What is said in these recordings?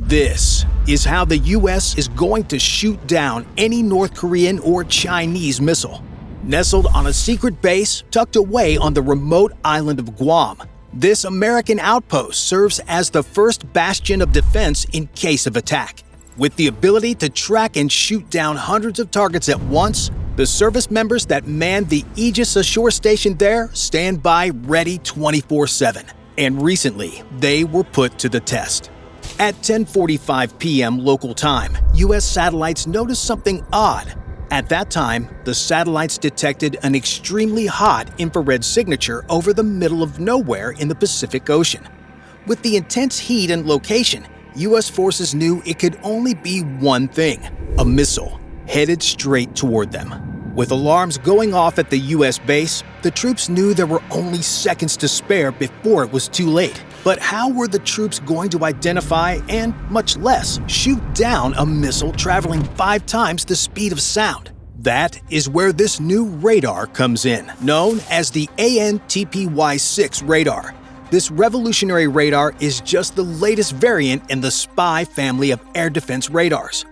This is how the US is going to shoot down any North Korean or Chinese missile. Nestled on a secret base tucked away on the remote island of Guam, this American outpost serves as the first bastion of defense in case of attack. With the ability to track and shoot down hundreds of targets at once, the service members that man the Aegis ashore station there stand by ready 24/7. And recently, they were put to the test. At 10:45 p.m. local time, U.S. satellites noticed something odd. At that time, the satellites detected an extremely hot infrared signature over the middle of nowhere in the Pacific Ocean. With the intense heat and location, U.S. forces knew it could only be one thing: a missile headed straight toward them. With alarms going off at the U.S. base, the troops knew there were only seconds to spare before it was too late. But how were the troops going to identify and, much less, shoot down a missile traveling 5 times the speed of sound? That is where this new radar comes in, known as the AN/TPY-6 radar. This revolutionary radar is just the latest variant in the SPY family of air defense radars.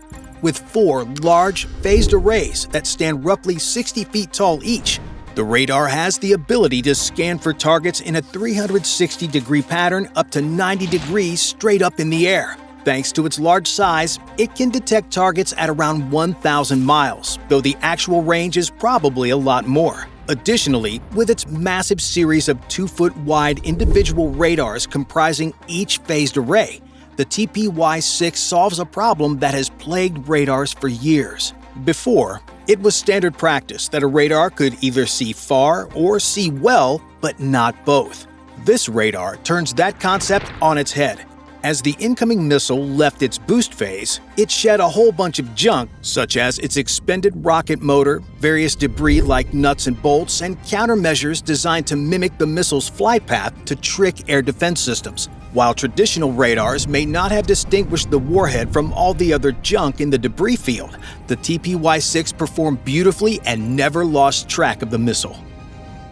With 4 large, phased arrays that stand roughly 60 feet tall each, the radar has the ability to scan for targets in a 360-degree pattern up to 90 degrees straight up in the air. Thanks to its large size, it can detect targets at around 1,000 miles, though the actual range is probably a lot more. Additionally, with its massive series of 2-foot-wide individual radars comprising each phased array, the TPY-6 solves a problem that has plagued radars for years. Before, it was standard practice that a radar could either see far or see well, but not both. This radar turns that concept on its head. As the incoming missile left its boost phase, it shed a whole bunch of junk, such as its expended rocket motor, various debris like nuts and bolts, and countermeasures designed to mimic the missile's flight path to trick air defense systems. While traditional radars may not have distinguished the warhead from all the other junk in the debris field, the TPY-6 performed beautifully and never lost track of the missile.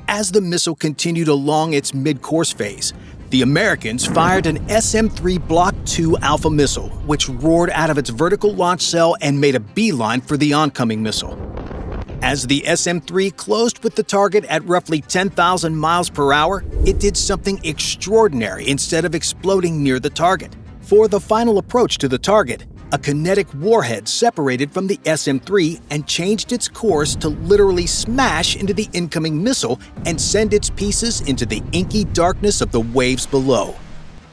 As the missile continued along its mid-course phase, the Americans fired an SM-3 Block II Alpha missile, which roared out of its vertical launch cell and made a beeline for the oncoming missile. As the SM-3 closed with the target at roughly 10,000 miles per hour, it did something extraordinary instead of exploding near the target. For the final approach to the target, a kinetic warhead separated from the SM-3 and changed its course to literally smash into the incoming missile and send its pieces into the inky darkness of the waves below.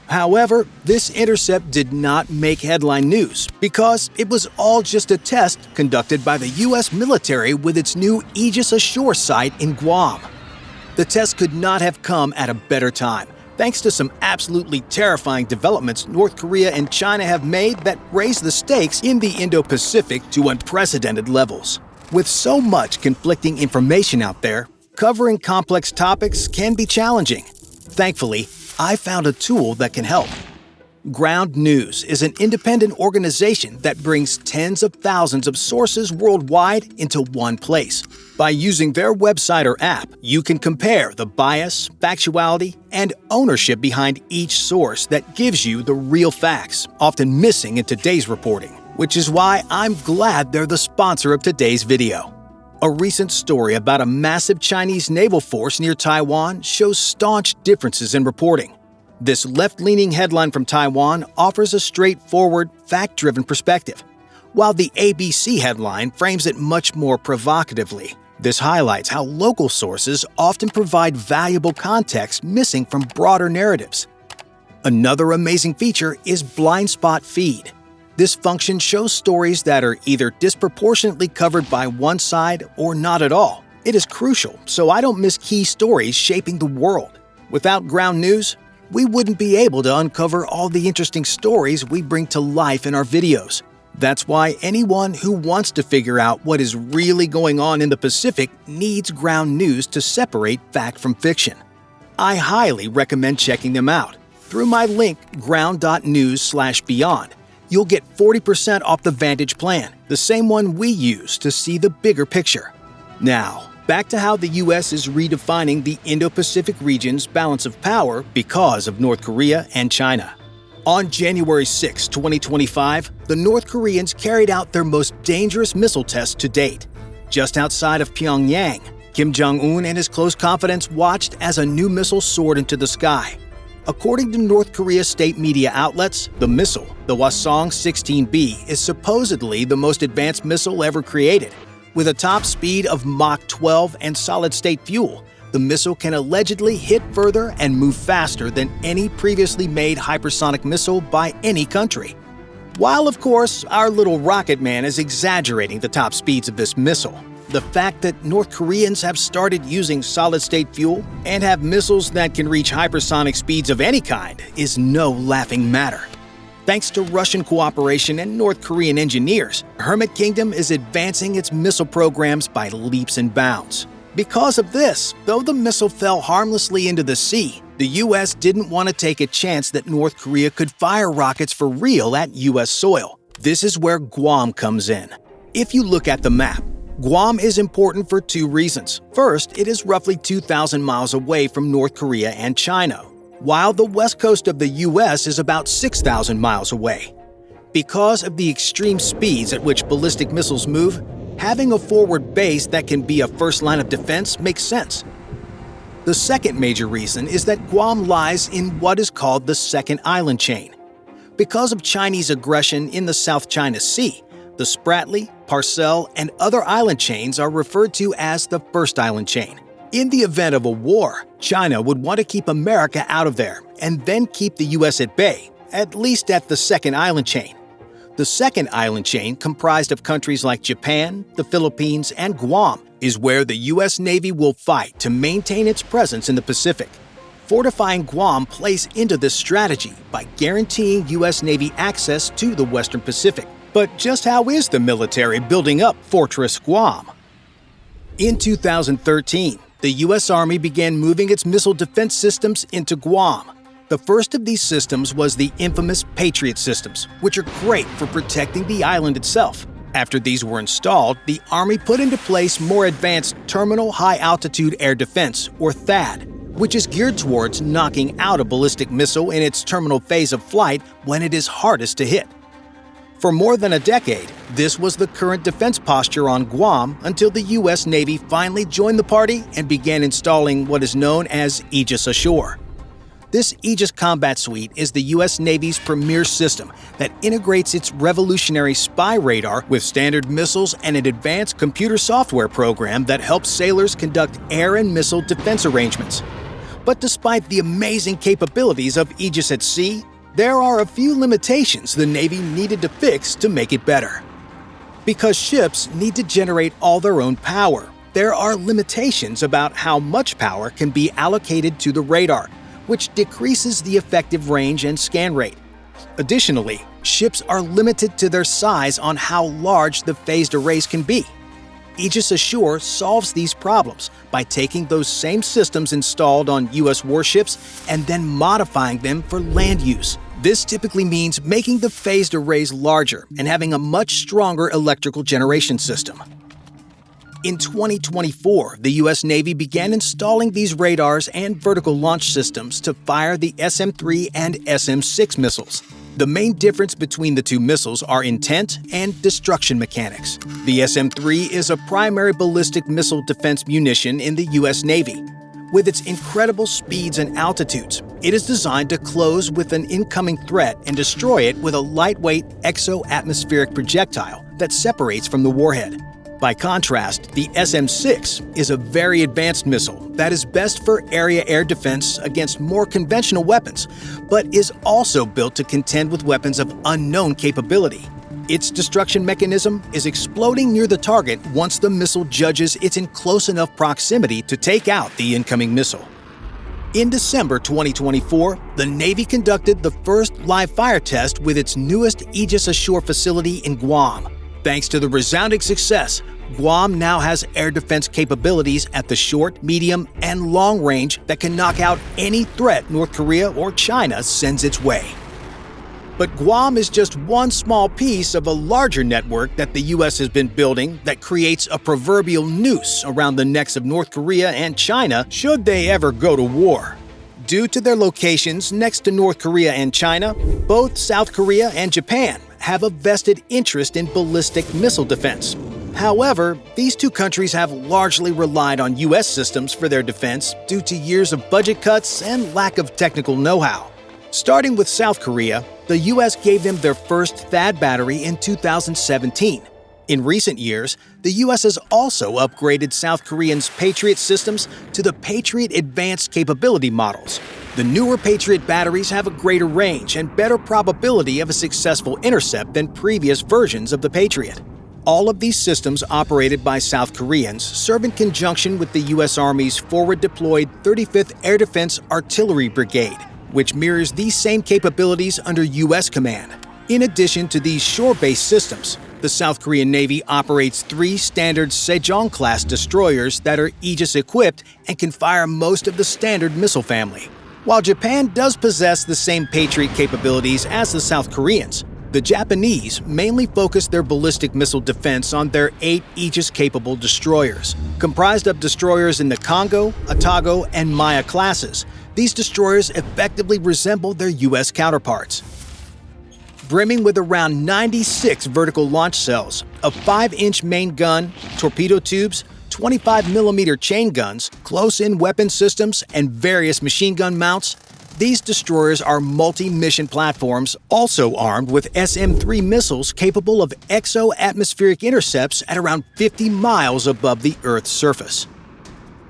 However, this intercept did not make headline news because it was all just a test conducted by the U.S. military with its new Aegis ashore site in Guam. The test could not have come at a better time, thanks to some absolutely terrifying developments North Korea and China have made that raise the stakes in the Indo-Pacific to unprecedented levels. With so much conflicting information out there, covering complex topics can be challenging. Thankfully, I found a tool that can help. Ground News is an independent organization that brings tens of thousands of sources worldwide into one place. By using their website or app, you can compare the bias, factuality, and ownership behind each source that gives you the real facts, often missing in today's reporting, which is why I'm glad they're the sponsor of today's video. A recent story about a massive Chinese naval force near Taiwan shows staunch differences in reporting. This left-leaning headline from Taiwan offers a straightforward, fact-driven perspective, while the ABC headline frames it much more provocatively. This highlights how local sources often provide valuable context missing from broader narratives. Another amazing feature is Blind Spot Feed. This function shows stories that are either disproportionately covered by one side or not at all. It is crucial so I don't miss key stories shaping the world. Without Ground News, we wouldn't be able to uncover all the interesting stories we bring to life in our videos. That's why anyone who wants to figure out what is really going on in the Pacific needs Ground News to separate fact from fiction. I highly recommend checking them out. Through my link ground.news/beyond, you'll get 40% off the Vantage plan, the same one we use to see the bigger picture. Now, back to how the U.S. is redefining the Indo-Pacific region's balance of power because of North Korea and China. On January 6, 2025, the North Koreans carried out their most dangerous missile test to date. Just outside of Pyongyang, Kim Jong-un and his close confidants watched as a new missile soared into the sky. According to North Korea state media outlets, the missile, the Hwasong-16B, is supposedly the most advanced missile ever created. With a top speed of Mach 12 and solid-state fuel, the missile can allegedly hit further and move faster than any previously made hypersonic missile by any country. While, of course, our little rocket man is exaggerating the top speeds of this missile, the fact that North Koreans have started using solid-state fuel and have missiles that can reach hypersonic speeds of any kind is no laughing matter. Thanks to Russian cooperation and North Korean engineers, Hermit Kingdom is advancing its missile programs by leaps and bounds. Because of this, though the missile fell harmlessly into the sea, the U.S. didn't want to take a chance that North Korea could fire rockets for real at U.S. soil. This is where Guam comes in. If you look at the map, Guam is important for two reasons. First, it is roughly 2,000 miles away from North Korea and China, while the west coast of the U.S. is about 6,000 miles away. Because of the extreme speeds at which ballistic missiles move, having a forward base that can be a first line of defense makes sense. The second major reason is that Guam lies in what is called the second island chain. Because of Chinese aggression in the South China Sea, the Spratly, Parcel, and other island chains are referred to as the first island chain. In the event of a war, China would want to keep America out of there and then keep the U.S. at bay, at least at the second island chain. The second island chain, comprised of countries like Japan, the Philippines, and Guam, is where the U.S. Navy will fight to maintain its presence in the Pacific. Fortifying Guam plays into this strategy by guaranteeing U.S. Navy access to the Western Pacific. But just how is the military building up Fortress Guam? In 2013, the U.S. Army began moving its missile defense systems into Guam. The first of these systems was the infamous Patriot systems, which are great for protecting the island itself. After these were installed, the Army put into place more advanced Terminal High Altitude Air Defense, or THAAD, which is geared towards knocking out a ballistic missile in its terminal phase of flight when it is hardest to hit. For more than a decade, this was the current defense posture on Guam until the U.S. Navy finally joined the party and began installing what is known as Aegis ashore. This Aegis combat suite is the U.S. Navy's premier system that integrates its revolutionary spy radar with standard missiles and an advanced computer software program that helps sailors conduct air and missile defense arrangements. But despite the amazing capabilities of Aegis at sea, there are a few limitations the Navy needed to fix to make it better. Because ships need to generate all their own power, there are limitations about how much power can be allocated to the radar, which decreases the effective range and scan rate. Additionally, ships are limited to their size on how large the phased arrays can be. Aegis Ashore solves these problems by taking those same systems installed on U.S. warships and then modifying them for land use. This typically means making the phased arrays larger and having a much stronger electrical generation system. In 2024, the U.S. Navy began installing these radars and vertical launch systems to fire the SM-3 and SM-6 missiles. The main difference between the two missiles are intent and destruction mechanics. The SM-3 is a primary ballistic missile defense munition in the U.S. Navy. With its incredible speeds and altitudes, it is designed to close with an incoming threat and destroy it with a lightweight exo-atmospheric projectile that separates from the warhead. By contrast, the SM-6 is a very advanced missile that is best for area air defense against more conventional weapons, but is also built to contend with weapons of unknown capability. Its destruction mechanism is exploding near the target once the missile judges it's in close enough proximity to take out the incoming missile. In December 2024, the Navy conducted the first live fire test with its newest Aegis Ashore facility in Guam. Thanks to the resounding success, Guam now has air defense capabilities at the short, medium, and long range that can knock out any threat North Korea or China sends its way. But Guam is just one small piece of a larger network that the U.S. has been building that creates a proverbial noose around the necks of North Korea and China should they ever go to war. Due to their locations next to North Korea and China, both South Korea and Japan have a vested interest in ballistic missile defense. However, these two countries have largely relied on U.S. systems for their defense due to years of budget cuts and lack of technical know-how. Starting with South Korea, the U.S. gave them their first THAAD battery in 2017. In recent years, the U.S. has also upgraded South Koreans' Patriot systems to the Patriot Advanced Capability models. The newer Patriot batteries have a greater range and better probability of a successful intercept than previous versions of the Patriot. All of these systems operated by South Koreans serve in conjunction with the U.S. Army's forward-deployed 35th Air Defense Artillery Brigade, which mirrors these same capabilities under U.S. command. In addition to these shore-based systems, the South Korean Navy operates 3 standard Sejong-class destroyers that are Aegis-equipped and can fire most of the standard missile family. While Japan does possess the same Patriot capabilities as the South Koreans, the Japanese mainly focus their ballistic missile defense on their 8 Aegis-capable destroyers. Comprised of destroyers in the Kongo, Atago, and Maya classes, these destroyers effectively resemble their U.S. counterparts. Brimming with around 96 vertical launch cells, a 5-inch main gun, torpedo tubes, 25mm chain guns, close-in weapon systems, and various machine gun mounts, these destroyers are multi-mission platforms also armed with SM-3 missiles capable of exo-atmospheric intercepts at around 50 miles above the Earth's surface.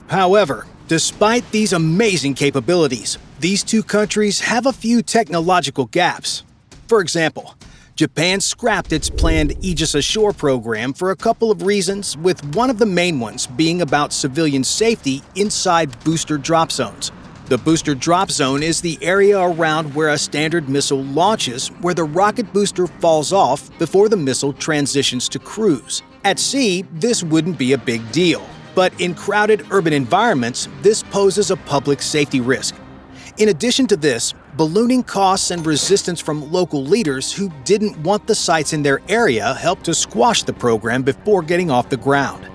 However, despite these amazing capabilities, these two countries have a few technological gaps. For example, Japan scrapped its planned Aegis ashore program for a couple of reasons, with one of the main ones being about civilian safety inside booster drop zones. The booster drop zone is the area around where a standard missile launches, where the rocket booster falls off before the missile transitions to cruise. At sea, this wouldn't be a big deal, but in crowded urban environments, this poses a public safety risk. In addition to this, ballooning costs and resistance from local leaders who didn't want the sites in their area helped to squash the program before getting off the ground.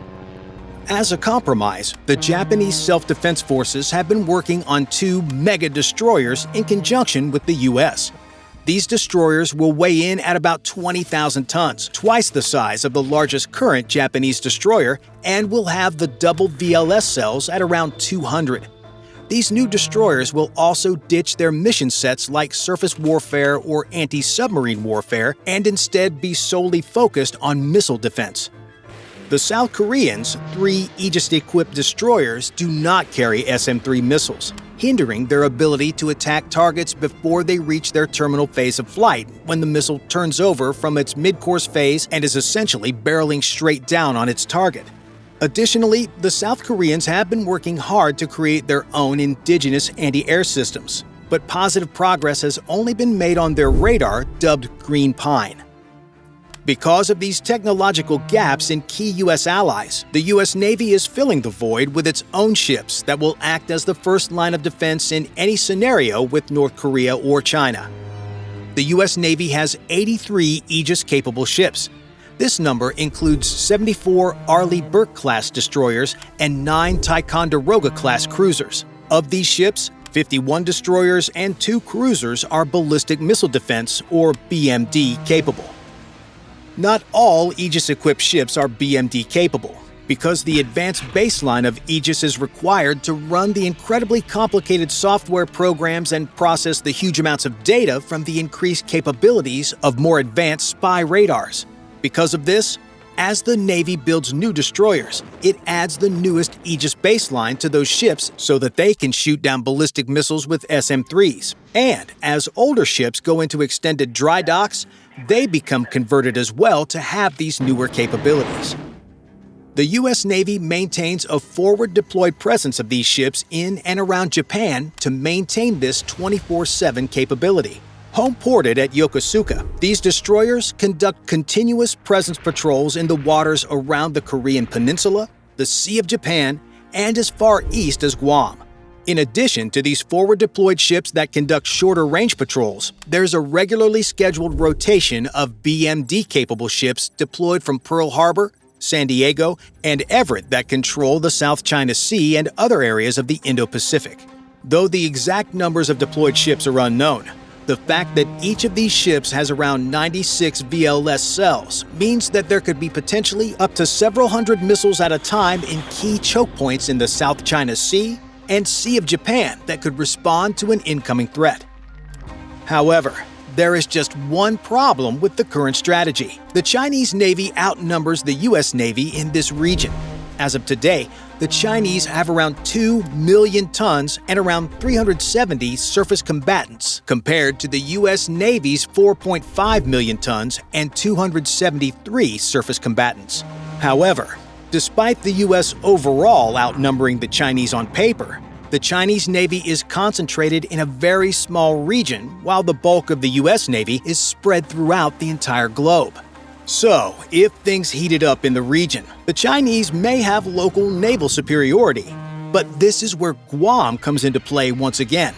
As a compromise, the Japanese self-defense forces have been working on 2 mega destroyers in conjunction with the U.S. These destroyers will weigh in at about 20,000 tons, twice the size of the largest current Japanese destroyer, and will have the double VLS cells at around 200. These new destroyers will also ditch their mission sets like surface warfare or anti-submarine warfare and instead be solely focused on missile defense. The South Koreans' 3 Aegis-equipped destroyers do not carry SM-3 missiles, hindering their ability to attack targets before they reach their terminal phase of flight, when the missile turns over from its mid-course phase and is essentially barreling straight down on its target. Additionally, the South Koreans have been working hard to create their own indigenous anti-air systems, but positive progress has only been made on their radar, dubbed Green Pine. Because of these technological gaps in key U.S. allies, the U.S. Navy is filling the void with its own ships that will act as the first line of defense in any scenario with North Korea or China. The U.S. Navy has 83 Aegis-capable ships. This number includes 74 Arleigh Burke-class destroyers and 9 Ticonderoga-class cruisers. Of these ships, 51 destroyers and 2 cruisers are ballistic missile defense, or BMD, capable. Not all Aegis-equipped ships are BMD capable, because the advanced baseline of Aegis is required to run the incredibly complicated software programs and process the huge amounts of data from the increased capabilities of more advanced spy radars. Because of this, as the Navy builds new destroyers, it adds the newest Aegis baseline to those ships so that they can shoot down ballistic missiles with SM-3s. And as older ships go into extended dry docks, they become converted as well to have these newer capabilities. The U.S. Navy maintains a forward-deployed presence of these ships in and around Japan to maintain this 24/7 capability. Home-ported at Yokosuka, these destroyers conduct continuous presence patrols in the waters around the Korean Peninsula, the Sea of Japan, and as far east as Guam. In addition to these forward-deployed ships that conduct shorter-range patrols, there's a regularly scheduled rotation of BMD-capable ships deployed from Pearl Harbor, San Diego, and Everett that control the South China Sea and other areas of the Indo-Pacific. Though the exact numbers of deployed ships are unknown, the fact that each of these ships has around 96 VLS cells means that there could be potentially up to several hundred missiles at a time in key choke points in the South China Sea and Sea of Japan that could respond to an incoming threat. However, there is just one problem with the current strategy. The Chinese Navy outnumbers the US Navy in this region. As of today, the Chinese have around 2 million tons and around 370 surface combatants, compared to the US Navy's 4.5 million tons and 273 surface combatants. However, despite the US overall outnumbering the Chinese on paper, the Chinese Navy is concentrated in a very small region, while the bulk of the US Navy is spread throughout the entire globe. So, if things heated up in the region, the Chinese may have local naval superiority. But this is where Guam comes into play once again.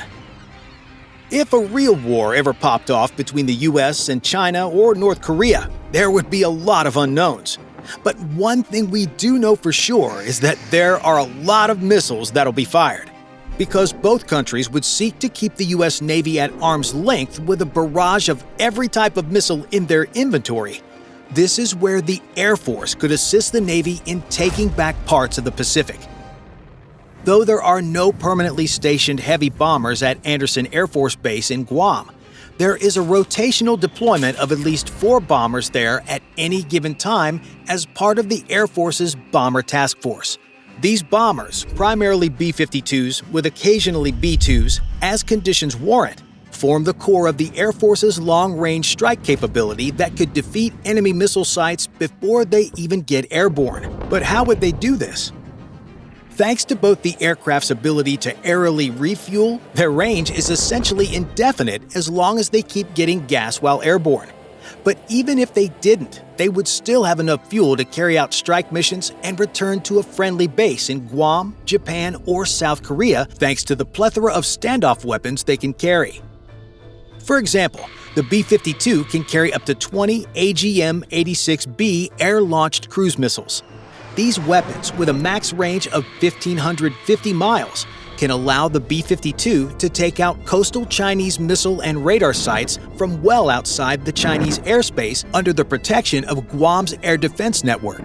If a real war ever popped off between the US and China or North Korea, there would be a lot of unknowns. But one thing we do know for sure is that there are a lot of missiles that'll be fired. Because both countries would seek to keep the US Navy at arm's length with a barrage of every type of missile in their inventory. This is where the Air Force could assist the Navy in taking back parts of the Pacific. Though there are no permanently stationed heavy bombers at Andersen Air Force Base in Guam, there is a rotational deployment of at least 4 bombers there at any given time as part of the Air Force's Bomber Task Force. These bombers, primarily B-52s with occasionally B-2s as conditions warrant, form the core of the Air Force's long-range strike capability that could defeat enemy missile sites before they even get airborne. But how would they do this? Thanks to both the aircraft's ability to aerially refuel, their range is essentially indefinite as long as they keep getting gas while airborne. But even if they didn't, they would still have enough fuel to carry out strike missions and return to a friendly base in Guam, Japan, or South Korea thanks to the plethora of standoff weapons they can carry. For example, the B-52 can carry up to 20 AGM-86B air-launched cruise missiles. These weapons, with a max range of 1,550 miles, can allow the B-52 to take out coastal Chinese missile and radar sites from well outside the Chinese airspace under the protection of Guam's air defense network.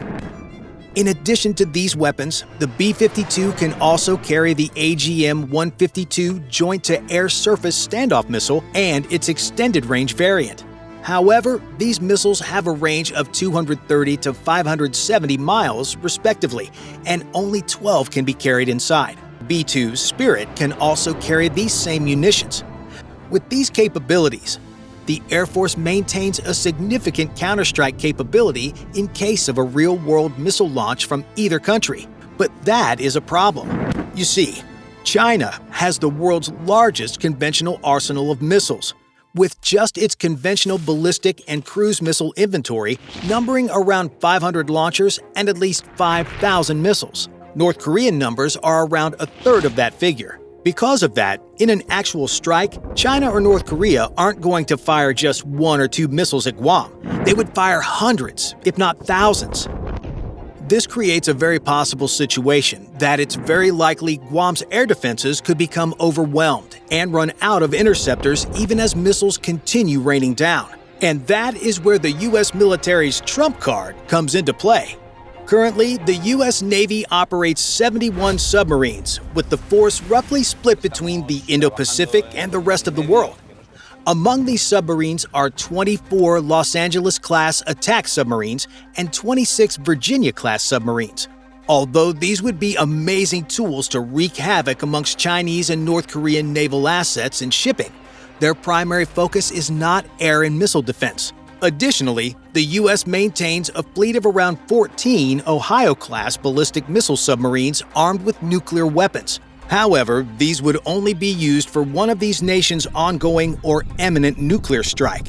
In addition to these weapons, the B-52 can also carry the AGM-152 Joint-to-Air-Surface Standoff Missile and its extended-range variant. However, these missiles have a range of 230 to 570 miles, respectively, and only 12 can be carried inside. B-2's Spirit can also carry these same munitions. With these capabilities, the Air Force maintains a significant counterstrike capability in case of a real-world missile launch from either country. But that is a problem. You see, China has the world's largest conventional arsenal of missiles, with just its conventional ballistic and cruise missile inventory numbering around 500 launchers and at least 5,000 missiles. North Korean numbers are around a third of that figure. Because of that, in an actual strike, China or North Korea aren't going to fire just 1 or 2 missiles at Guam. They would fire hundreds, if not thousands. This creates a very possible situation that it's very likely Guam's air defenses could become overwhelmed and run out of interceptors even as missiles continue raining down. And that is where the US military's trump card comes into play. Currently, the US Navy operates 71 submarines, with the force roughly split between the Indo-Pacific and the rest of the world. Among these submarines are 24 Los Angeles-class attack submarines and 26 Virginia-class submarines. Although these would be amazing tools to wreak havoc amongst Chinese and North Korean naval assets and shipping, their primary focus is not air and missile defense. Additionally, the U.S. maintains a fleet of around 14 Ohio-class ballistic missile submarines armed with nuclear weapons. However, these would only be used for one of these nations' ongoing or imminent nuclear strike.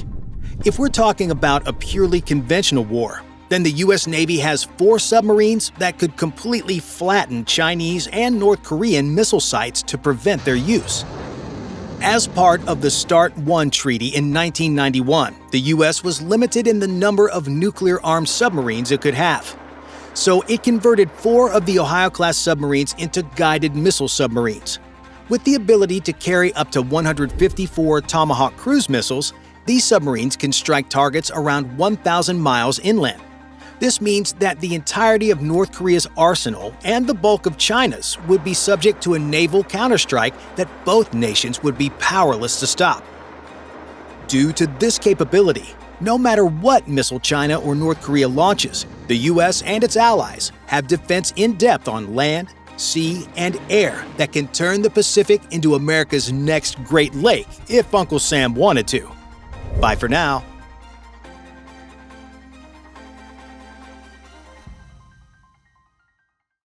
If we're talking about a purely conventional war, then the U.S. Navy has 4 submarines that could completely flatten Chinese and North Korean missile sites to prevent their use. As part of the START I Treaty in 1991, the U.S. was limited in the number of nuclear-armed submarines it could have. So it converted 4 of the Ohio-class submarines into guided missile submarines. With the ability to carry up to 154 Tomahawk cruise missiles, these submarines can strike targets around 1,000 miles inland. This means that the entirety of North Korea's arsenal and the bulk of China's would be subject to a naval counterstrike that both nations would be powerless to stop. Due to this capability, no matter what missile China or North Korea launches, the US and its allies have defense in depth on land, sea, and air that can turn the Pacific into America's next Great Lake if Uncle Sam wanted to. Bye for now.